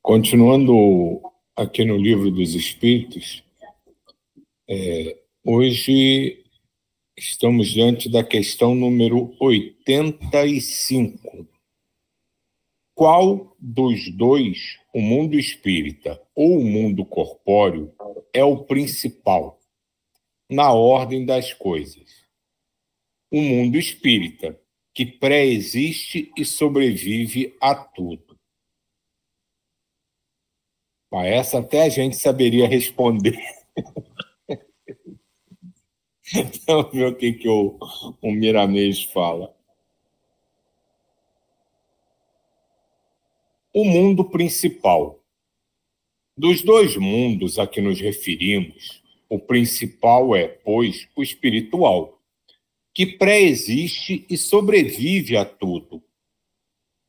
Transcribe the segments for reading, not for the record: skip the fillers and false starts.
Continuando aqui no Livro dos Espíritos, hoje estamos diante da questão número 85. Qual dos dois, o mundo espírita ou o mundo corpóreo, é o principal na ordem das coisas? O mundo espírita, que pré-existe e sobrevive a tudo. Mas essa até a gente saberia responder. Vamos ver o que o Miramês fala. O mundo principal. Dos dois mundos a que nos referimos, o principal é, pois, o espiritual, que pré-existe e sobrevive a tudo.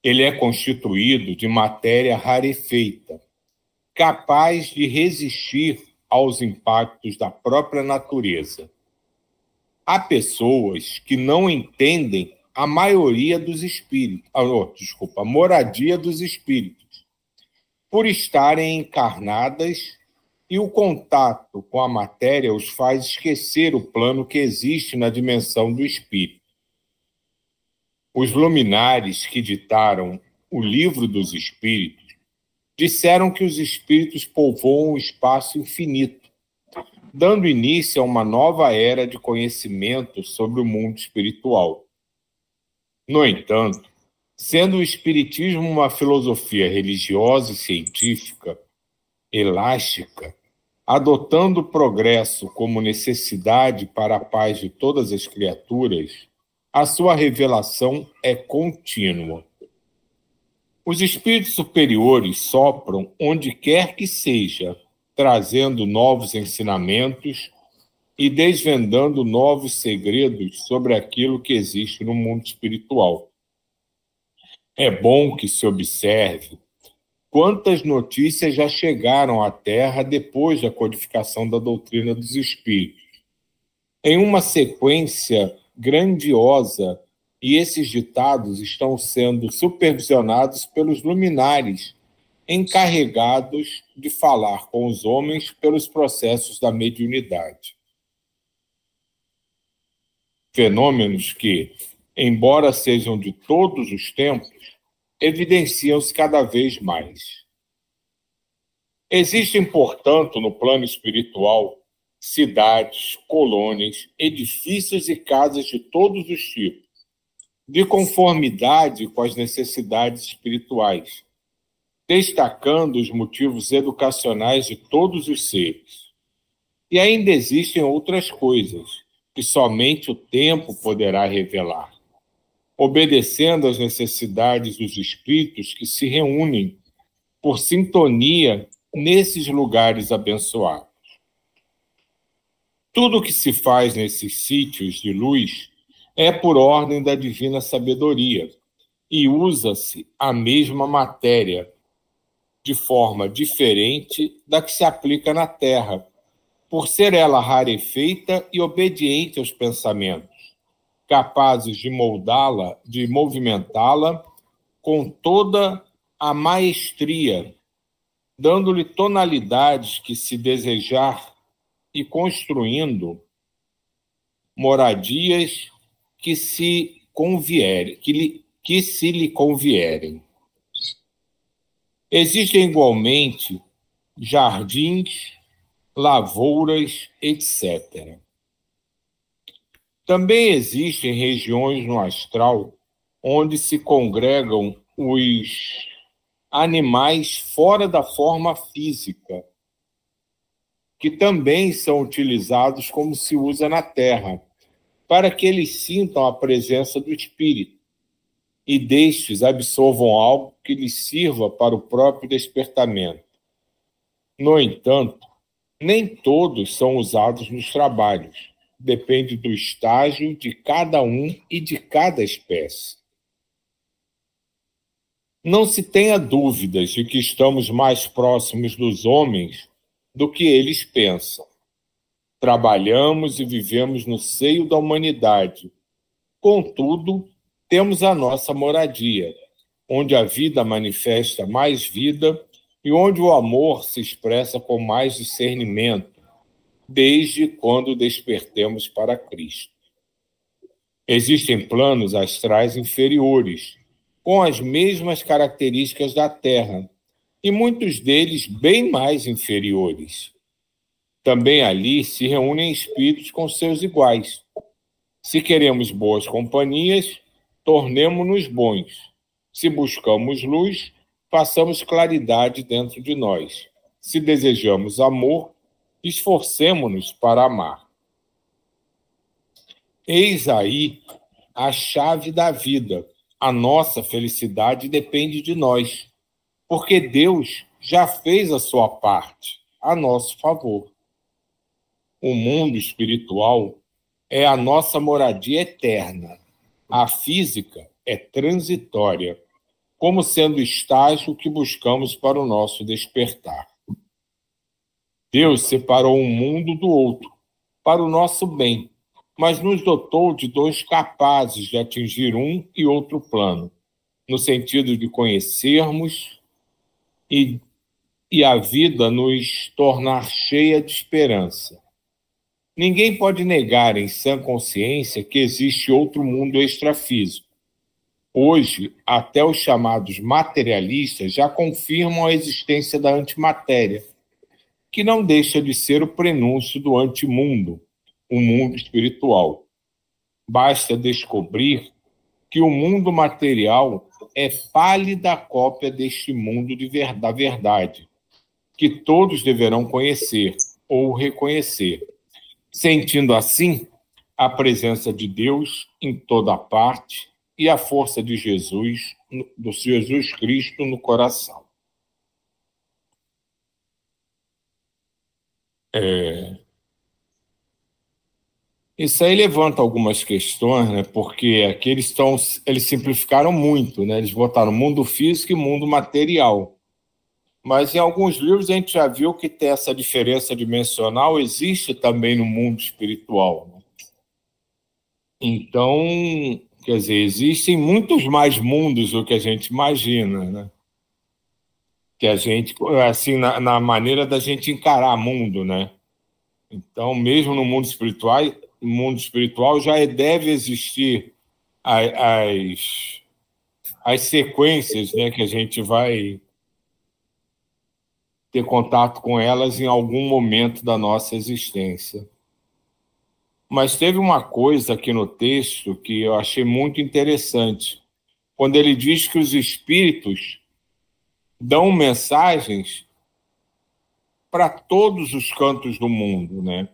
Ele é constituído de matéria rarefeita, capaz de resistir aos impactos da própria natureza. Há pessoas que não entendem a maioria dos espíritos, a moradia dos espíritos, por estarem encarnadas, e o contato com a matéria os faz esquecer o plano que existe na dimensão do espírito. Os luminares que ditaram o Livro dos Espíritos disseram que os espíritos povoam o espaço infinito, dando início a uma nova era de conhecimento sobre o mundo espiritual. No entanto, sendo o espiritismo uma filosofia religiosa e científica, elástica, adotando o progresso como necessidade para a paz de todas as criaturas, a sua revelação é contínua. Os espíritos superiores sopram onde quer que seja, trazendo novos ensinamentos e desvendando novos segredos sobre aquilo que existe no mundo espiritual. É bom que se observe quantas notícias já chegaram à Terra depois da codificação da doutrina dos espíritos, em uma sequência grandiosa, e esses ditados estão sendo supervisionados pelos luminares encarregados de falar com os homens pelos processos da mediunidade. Fenômenos que, embora sejam de todos os tempos, evidenciam-se cada vez mais. Existem, portanto, no plano espiritual, cidades, colônias, edifícios e casas de todos os tipos, de conformidade com as necessidades espirituais, destacando os motivos educacionais de todos os seres. E ainda existem outras coisas que somente o tempo poderá revelar, obedecendo às necessidades dos espíritos que se reúnem por sintonia nesses lugares abençoados. Tudo o que se faz nesses sítios de luz é por ordem da divina sabedoria, e usa-se a mesma matéria de forma diferente da que se aplica na Terra, por ser ela rarefeita e obediente aos pensamentos, capazes de moldá-la, de movimentá-la com toda a maestria, dando-lhe tonalidades que se desejar e construindo moradias que se lhe convierem. Existem igualmente jardins, lavouras, etc. Também existem regiões no astral onde se congregam os animais fora da forma física, que também são utilizados como se usa na Terra, para que eles sintam a presença do espírito e destes absorvam algo que lhes sirva para o próprio despertamento. No entanto, nem todos são usados nos trabalhos. Depende do estágio de cada um e de cada espécie. Não se tenha dúvidas de que estamos mais próximos dos homens do que eles pensam. Trabalhamos e vivemos no seio da humanidade. Contudo, temos a nossa moradia, onde a vida manifesta mais vida e onde o amor se expressa com mais discernimento, desde quando despertemos para Cristo. Existem planos astrais inferiores, com as mesmas características da Terra, e muitos deles bem mais inferiores. Também ali se reúnem espíritos com seus iguais. Se queremos boas companhias, tornemo-nos bons. Se buscamos luz, façamos claridade dentro de nós. Se desejamos amor, esforcemo-nos para amar. Eis aí a chave da vida. A nossa felicidade depende de nós, porque Deus já fez a sua parte a nosso favor. O mundo espiritual é a nossa moradia eterna. A física é transitória, como sendo o estágio que buscamos para o nosso despertar. Deus separou um mundo do outro, para o nosso bem, mas nos dotou de dons capazes de atingir um e outro plano, no sentido de conhecermos e a vida nos tornar cheia de esperança. Ninguém pode negar em sã consciência que existe outro mundo extrafísico. Hoje, até os chamados materialistas já confirmam a existência da antimatéria, que não deixa de ser o prenúncio do antimundo, o mundo espiritual. Basta descobrir que o mundo material é pálida cópia deste mundo da verdade, que todos deverão conhecer ou reconhecer, sentindo assim a presença de Deus em toda parte e a força de Jesus, do Jesus Cristo no coração. Isso aí levanta algumas questões, né? Porque aqui eles simplificaram muito, né? Eles botaram mundo físico e mundo material. Mas em alguns livros a gente já viu que tem essa diferença dimensional existe também no mundo espiritual, né? Então, quer dizer, existem muitos mais mundos do que a gente imagina, né? Que a gente, assim, na maneira da gente encarar mundo, né? Então, mesmo no mundo espiritual já deve existir as sequências, né, que a gente vai ter contato com elas em algum momento da nossa existência. Mas teve uma coisa aqui no texto que eu achei muito interessante, quando ele diz que os espíritos dão mensagens para todos os cantos do mundo, né?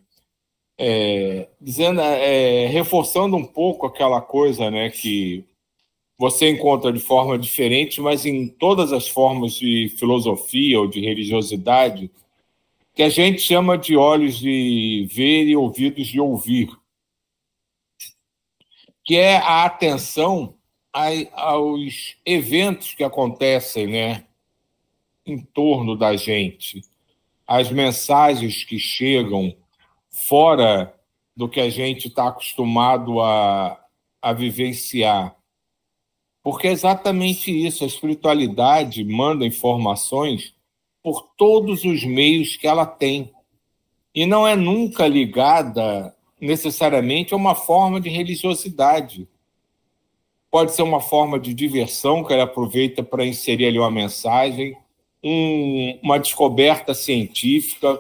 Reforçando um pouco aquela coisa, né, que você encontra de forma diferente, mas em todas as formas de filosofia ou de religiosidade, que a gente chama de olhos de ver e ouvidos de ouvir, que é a atenção aos eventos que acontecem, né, em torno da gente, as mensagens que chegam fora do que a gente está acostumado a vivenciar. Porque é exatamente isso, a espiritualidade manda informações por todos os meios que ela tem. E não é nunca ligada necessariamente a uma forma de religiosidade. Pode ser uma forma de diversão que ela aproveita para inserir ali uma mensagem, uma descoberta científica,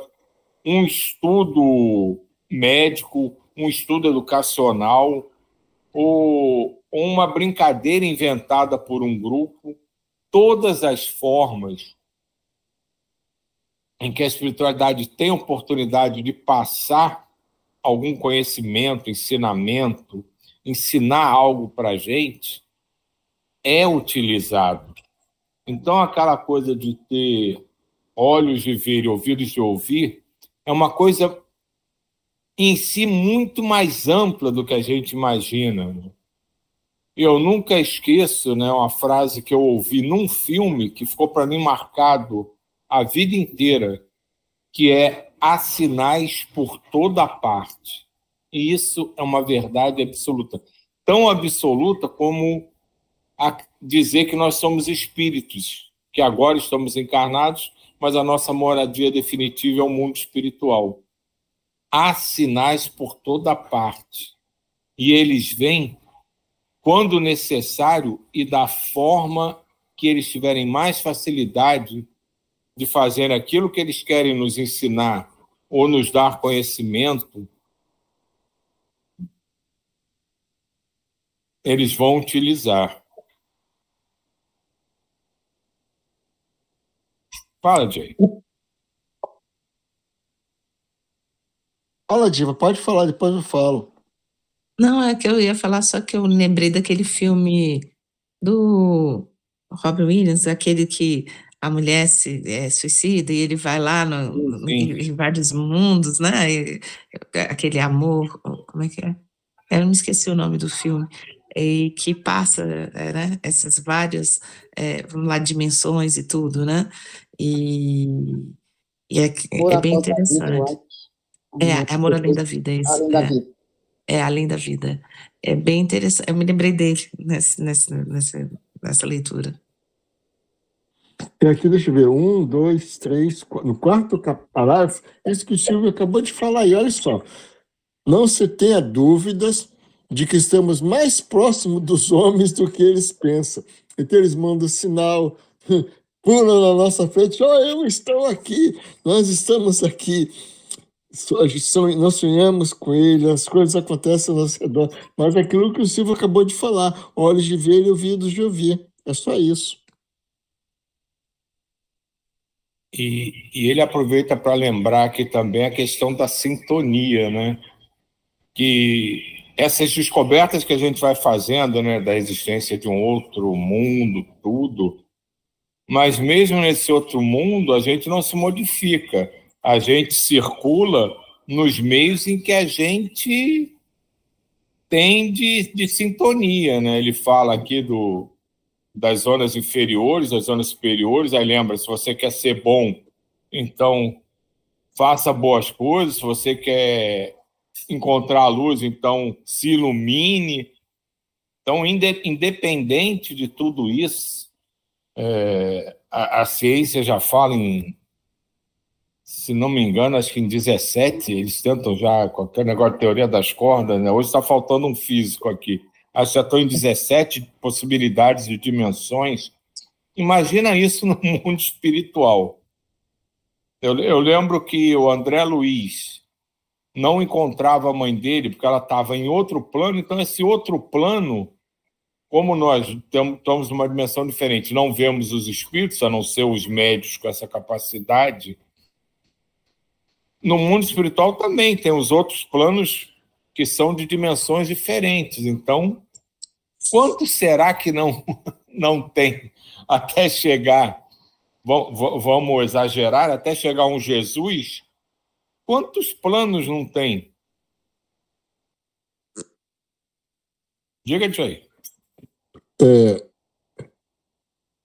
um estudo médico, um estudo educacional, ou uma brincadeira inventada por um grupo. Todas as formas em que a espiritualidade tem oportunidade de passar algum conhecimento, ensinamento, ensinar algo para a gente, é utilizado. Então, aquela coisa de ter olhos de ver e ouvidos de ouvir é uma coisa em si muito mais ampla do que a gente imagina. Eu nunca esqueço, né, uma frase que eu ouvi num filme que ficou para mim marcado a vida inteira, que é: há sinais por toda parte. E isso é uma verdade absoluta. Tão absoluta como a dizer que nós somos espíritos, que agora estamos encarnados, mas a nossa moradia definitiva é o mundo espiritual. Há sinais por toda parte, e eles vêm quando necessário e da forma que eles tiverem mais facilidade de fazer aquilo que eles querem nos ensinar ou nos dar conhecimento, eles vão utilizar. Fala, Jay. Fala, Diva, pode falar, depois eu falo. Não, é que eu ia falar, só que eu lembrei daquele filme do Robin Williams, aquele que a mulher se suicida e ele vai lá em vários mundos, né? Aquele amor, como é que é? Eu não me esqueci o nome do filme. E que passa, né, essas várias, vamos lá, dimensões e tudo, né? E é bem interessante. É Amor Além da Vida, é isso. Além da Vida. Além da Vida. É bem interessante. Eu me lembrei dele nessa leitura. E aqui, deixa eu ver, 1, 2, 3, 4, no quarto parágrafo, isso que o Silvio acabou de falar aí, olha só. Não se tenha dúvidas de que estamos mais próximos dos homens do que eles pensam. Então eles mandam sinal, pulam na nossa frente, eu estou aqui, nós estamos aqui. Nós sonhamos com ele, as coisas acontecem ao nosso redor, mas aquilo que o Silvio acabou de falar, olhos de ver e ouvidos de ouvir, é só isso. E ele aproveita para lembrar aqui também a questão da sintonia, né? Que essas descobertas que a gente vai fazendo, né, da existência de um outro mundo, tudo, mas mesmo nesse outro mundo a gente não se modifica, a gente circula nos meios em que a gente tem de sintonia, né? Ele fala aqui das zonas inferiores, das zonas superiores, aí lembra, se você quer ser bom, então faça boas coisas, se você quer encontrar a luz, então se ilumine. Então, independente de tudo isso, a ciência já fala se não me engano, acho que em 17, eles tentam já, qualquer negócio de teoria das cordas, né? Hoje está faltando um físico aqui. Acho que já estão em 17 possibilidades de dimensões. Imagina isso no mundo espiritual. Eu lembro que o André Luiz não encontrava a mãe dele porque ela estava em outro plano, então esse outro plano, como nós estamos numa dimensão diferente, não vemos os espíritos, a não ser os médios com essa capacidade, no mundo espiritual também tem os outros planos que são de dimensões diferentes. Então, quanto será que não tem até chegar, vamos exagerar, até chegar um Jesus? Quantos planos não tem? Diga isso aí.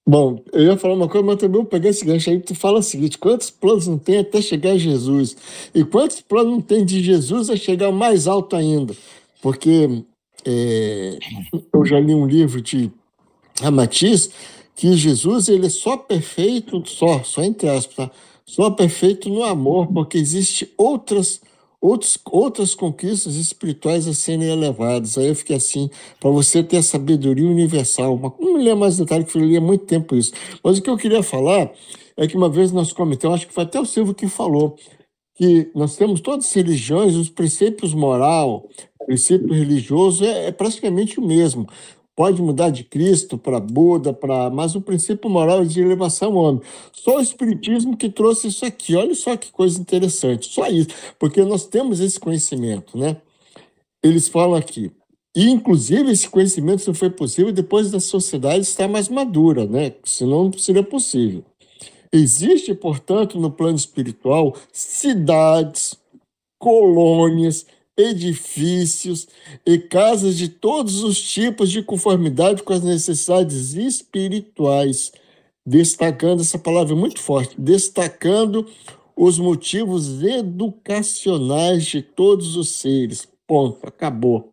Bom, eu ia falar uma coisa, mas também vou pegar esse gancho aí. Tu fala o seguinte: quantos planos não tem até chegar a Jesus? E quantos planos não tem de Jesus a chegar mais alto ainda? Porque eu já li um livro de Ramatiz que Jesus ele é só perfeito, só entre aspas, tá? Só perfeito no amor, porque existe outras conquistas espirituais a serem elevadas. Aí eu fiquei assim, para você ter a sabedoria universal. Não me lembro mais detalhe, que eu li há muito tempo isso. Mas o que eu queria falar é que uma vez nós comentamos, acho que foi até o Silvio que falou, que nós temos todas as religiões, os princípios moral, princípio religioso é praticamente o mesmo. Pode mudar de Cristo para Buda, mas o princípio moral é de elevação ao homem. Só o Espiritismo que trouxe isso aqui. Olha só que coisa interessante. Só isso. Porque nós temos esse conhecimento, né? Eles falam aqui. E, inclusive, esse conhecimento só foi possível depois da sociedade estar mais madura, né? Senão não seria possível. Existe, portanto, no plano espiritual, cidades, colônias, edifícios e casas de todos os tipos de conformidade com as necessidades espirituais, destacando, essa palavra é muito forte, destacando os motivos educacionais de todos os seres. Ponto, acabou.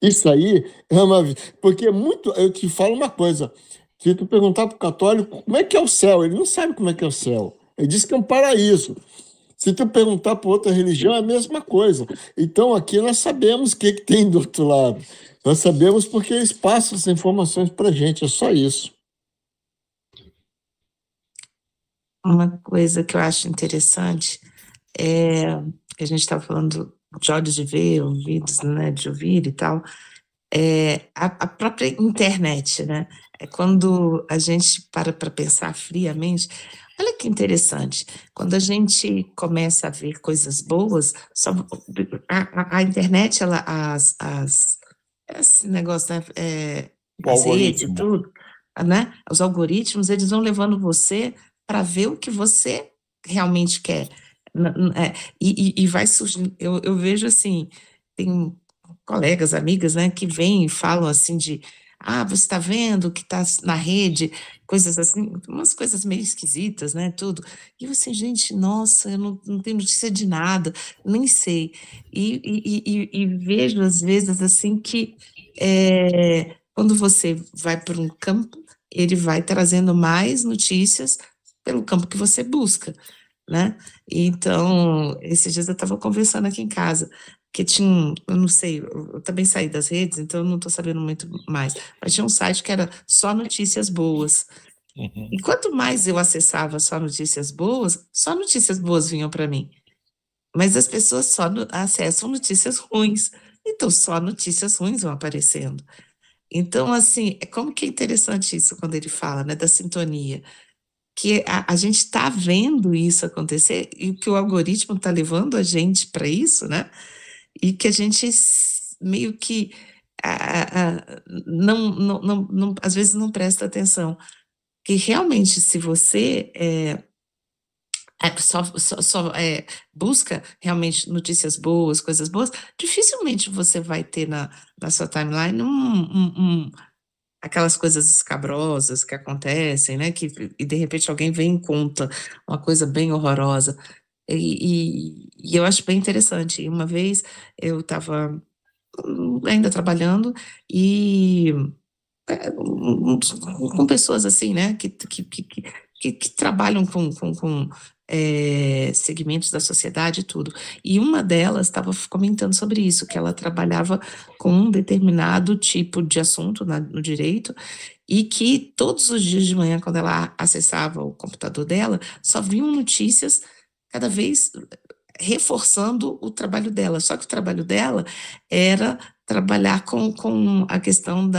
Isso aí é uma. Porque é muito. Eu te falo uma coisa. Se tu perguntar para o católico como é que é o céu, ele não sabe como é que é o céu. Ele diz que é um paraíso. Se tu perguntar para outra religião, é a mesma coisa. Então, aqui nós sabemos o que, que tem do outro lado. Nós sabemos porque eles passam essas informações para a gente, é só isso. Uma coisa que eu acho interessante é que a gente estava falando de olhos de ver, ouvidos, né, de ouvir e tal, a própria internet, né? É quando a gente para pensar friamente. Olha que interessante, quando a gente começa a ver coisas boas, a internet, ela, esse negócio, né, O as redes e algoritmo. tudo, né? Os algoritmos, eles vão levando você para ver o que você realmente quer. E vai surgindo. Eu vejo assim, tem colegas, amigas, né, que vêm e falam assim de você está vendo que está na rede, coisas assim, umas coisas meio esquisitas, né, tudo. E eu assim, gente, nossa, eu não tenho notícia de nada, nem sei. E vejo às vezes assim que quando você vai para um campo, ele vai trazendo mais notícias pelo campo que você busca, né? Então, esses dias eu estava conversando aqui em casa, que tinha, eu não sei, eu também saí das redes, então eu não estou sabendo muito mais, mas tinha um site que era só notícias boas. Uhum. E quanto mais eu acessava só notícias boas vinham para mim. Mas as pessoas só acessam notícias ruins, então só notícias ruins vão aparecendo. Então, assim, como que é interessante isso quando ele fala, né, da sintonia, que a gente está vendo isso acontecer e que o algoritmo está levando a gente para isso, né? E que a gente meio que às vezes não presta atenção. Que realmente, se você busca realmente notícias boas, coisas boas, dificilmente você vai ter na sua timeline aquelas coisas escabrosas que acontecem, né? E de repente alguém vem e conta uma coisa bem horrorosa. E eu acho bem interessante. E uma vez eu estava ainda trabalhando e com pessoas assim, né? Que trabalham com segmentos da sociedade e tudo. E uma delas estava comentando sobre isso, que ela trabalhava com um determinado tipo de assunto no direito, e que todos os dias de manhã, quando ela acessava o computador dela, só vinham notícias cada vez reforçando o trabalho dela. Só que o trabalho dela era trabalhar com a questão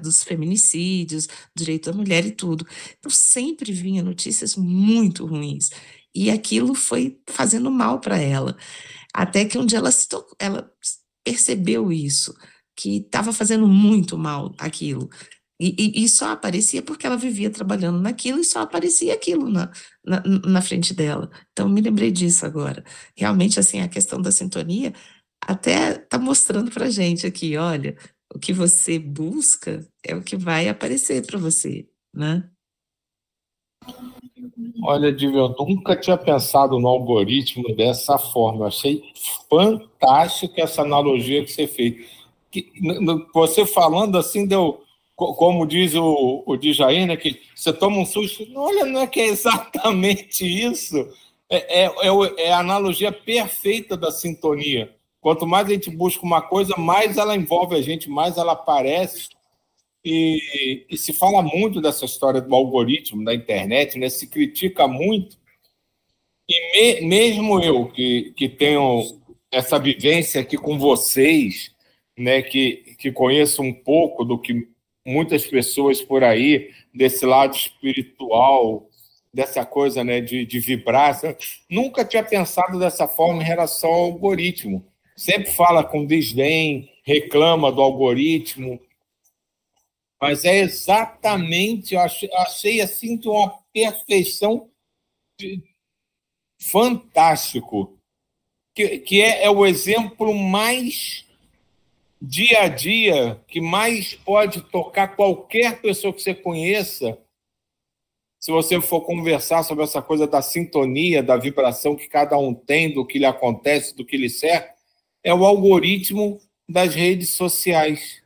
dos feminicídios, direito da mulher e tudo. Então, sempre vinha notícias muito ruins. E aquilo foi fazendo mal para ela. Até que um dia ela percebeu isso, que estava fazendo muito mal aquilo. E só aparecia porque ela vivia trabalhando naquilo e só aparecia aquilo na frente dela. Então, me lembrei disso agora. Realmente, assim, a questão da sintonia até está mostrando para gente aqui, olha, o que você busca é o que vai aparecer para você, né? Olha, Divya, eu nunca tinha pensado no algoritmo dessa forma. Eu achei fantástica essa analogia que você fez. Você falando assim, como diz o Djair, né, que você toma um susto. Olha, não é que é exatamente isso. É a analogia perfeita da sintonia. Quanto mais a gente busca uma coisa, mais ela envolve a gente, mais ela aparece. E se fala muito dessa história do algoritmo da internet, né? Se critica muito. E mesmo eu, que tenho essa vivência aqui com vocês, né? Que conheço um pouco do que muitas pessoas por aí, desse lado espiritual, dessa coisa, né, de vibrar, nunca tinha pensado dessa forma em relação ao algoritmo. Sempre fala com desdém, reclama do algoritmo, mas é exatamente, eu achei assim de uma perfeição fantástico, que é o exemplo mais dia a dia, que mais pode tocar qualquer pessoa que você conheça, se você for conversar sobre essa coisa da sintonia, da vibração que cada um tem, do que lhe acontece, do que lhe serve, é o algoritmo das redes sociais.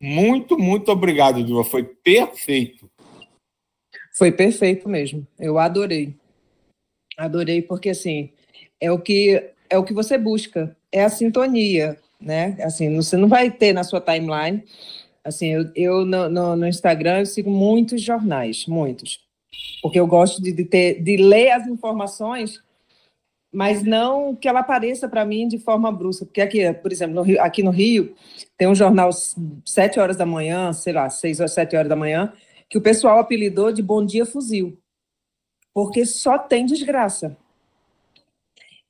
Muito, muito obrigado, Dilma. Foi perfeito. Foi perfeito mesmo. Eu adorei. Adorei, porque assim, é o que você busca, é a sintonia, né? Assim, você não vai ter na sua timeline. Assim, eu no Instagram eu sigo muitos jornais, muitos, porque eu gosto de ler as informações, mas não que ela apareça para mim de forma brusca, porque aqui, por exemplo, aqui no Rio, tem um jornal 7 horas da manhã, sei lá, 6 ou 7 horas da manhã, que o pessoal apelidou de Bom Dia Fuzil, porque só tem desgraça.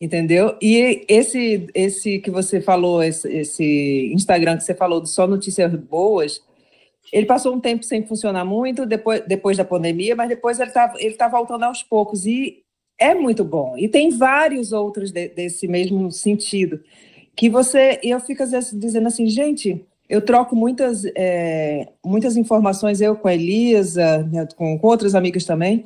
Entendeu? E esse que você falou, esse Instagram que você falou de só notícias boas, ele passou um tempo sem funcionar muito, depois da pandemia, mas depois ele tá voltando aos poucos, e é muito bom. E tem vários outros desse mesmo sentido, que eu fico às vezes dizendo assim, gente, eu troco muitas informações, eu com a Elisa, né, com outras amigas também,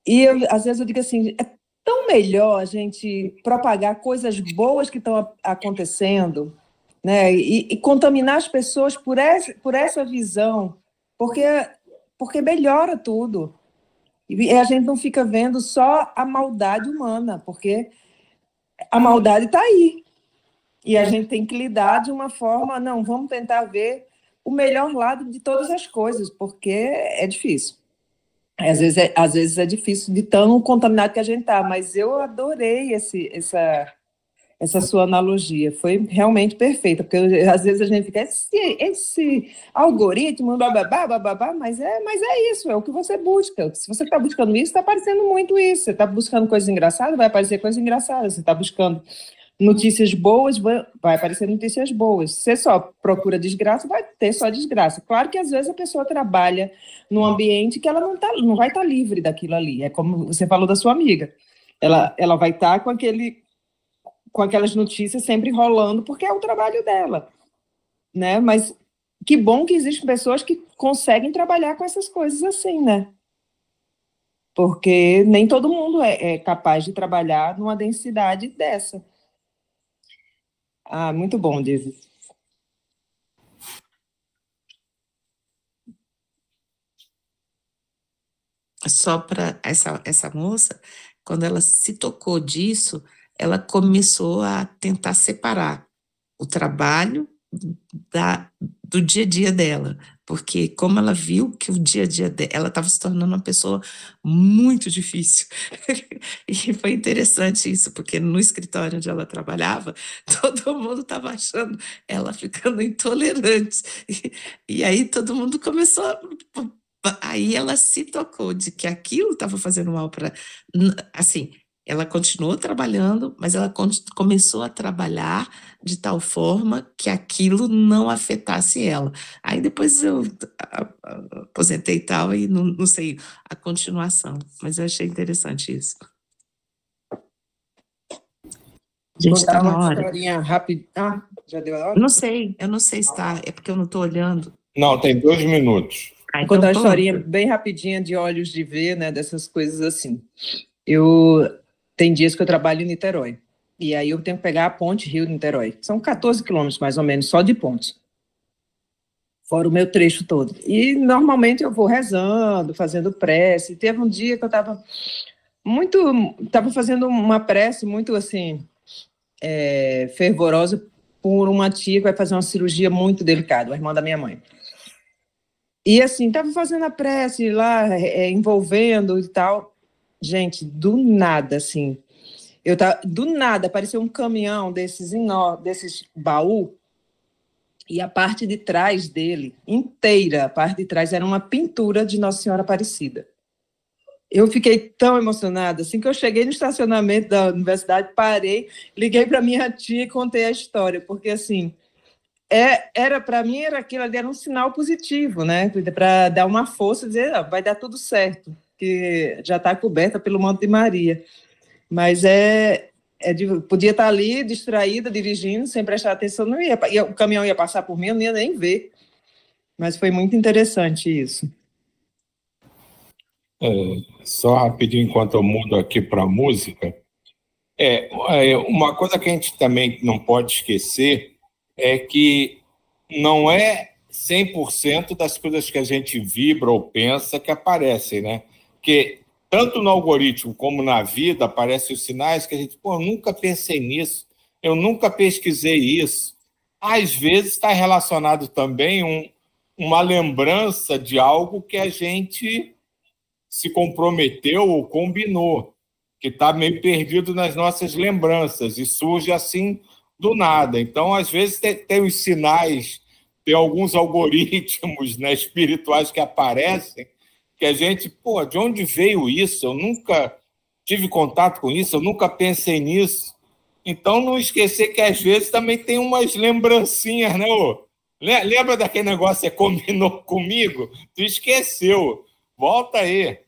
e às vezes eu digo assim, é tão melhor a gente propagar coisas boas que estão acontecendo, né? E contaminar as pessoas por essa visão, porque melhora tudo. E a gente não fica vendo só a maldade humana, porque a maldade está aí. E a gente tem que lidar de uma forma, não, vamos tentar ver o melhor lado de todas as coisas, porque é difícil. Às vezes é difícil de tão contaminado que a gente está, mas eu adorei essa sua analogia, foi realmente perfeita, porque às vezes a gente fica, esse algoritmo, bababá, mas é isso, é o que você busca. Se você está buscando isso, está aparecendo muito isso. Você está buscando coisas engraçadas, vai aparecer coisas engraçadas. Você está buscando notícias boas, vai aparecer notícias boas. Se você só procura desgraça, vai ter só desgraça. Claro que às vezes a pessoa trabalha num ambiente que ela não vai estar livre daquilo ali. É como você falou da sua amiga. Ela vai estar com aquelas notícias sempre rolando, porque é o trabalho dela, né? Mas que bom que existem pessoas que conseguem trabalhar com essas coisas assim, né? Porque nem todo mundo é capaz de trabalhar numa densidade dessa. Ah, muito bom, Dizzy. Só para essa moça, quando ela se tocou disso, ela começou a tentar separar o trabalho do dia a dia dela, porque como ela viu que o dia a dia dela, ela estava se tornando uma pessoa muito difícil. E foi interessante isso, porque no escritório onde ela trabalhava, todo mundo estava achando ela ficando intolerante. E aí todo mundo começou Aí ela se tocou de que aquilo estava fazendo mal para... Assim, ela continuou trabalhando, mas ela começou a trabalhar de tal forma que aquilo não afetasse ela. Aí depois eu aposentei e tal, e não sei a continuação, mas eu achei interessante isso. Gente, tá na hora. Historinha rápida. Ah, já deu a hora? Eu não sei se tá, é porque eu não estou olhando. Não, tem 2 minutos. Vou contar uma historinha bem rapidinha de olhos de ver, né, dessas coisas assim. Tem dias que eu trabalho em Niterói, e aí eu tenho que pegar a ponte Rio-Niterói. São 14 quilômetros, mais ou menos, só de ponte. Fora o meu trecho todo. E, normalmente, eu vou rezando, fazendo prece. Teve um dia que eu estava fazendo uma prece muito, assim, fervorosa por uma tia que vai fazer uma cirurgia muito delicada, a irmã da minha mãe. E, assim, estava fazendo a prece lá, envolvendo e tal. Gente, do nada, assim, do nada apareceu um caminhão desses baú, e a parte de trás dele, inteira, a parte de trás era uma pintura de Nossa Senhora Aparecida. Eu fiquei tão emocionada, assim, que eu cheguei no estacionamento da universidade, parei, liguei para minha tia e contei a história, porque, assim, para mim, aquilo ali era um sinal positivo, né, para dar uma força, dizer, vai dar tudo certo, que já está coberta pelo manto de Maria. Mas podia estar ali, distraída, dirigindo, sem prestar atenção, o caminhão ia passar por mim, eu não ia nem ver. Mas foi muito interessante isso. Só rapidinho, enquanto eu mudo aqui para música, Uma coisa que a gente também não pode esquecer é que não é 100% das coisas que a gente vibra ou pensa que aparecem, né? Porque tanto no algoritmo como na vida aparecem os sinais que a gente, eu nunca pensei nisso, eu nunca pesquisei isso. Às vezes está relacionado também uma lembrança de algo que a gente se comprometeu ou combinou, que está meio perdido nas nossas lembranças e surge assim do nada. Então, às vezes, tem os sinais, tem alguns algoritmos, né, espirituais que aparecem, que a gente, de onde veio isso? Eu nunca tive contato com isso, eu nunca pensei nisso. Então, não esquecer que, às vezes, também tem umas lembrancinhas, né? Lembra daquele negócio que você combinou comigo? Tu esqueceu. Volta aí.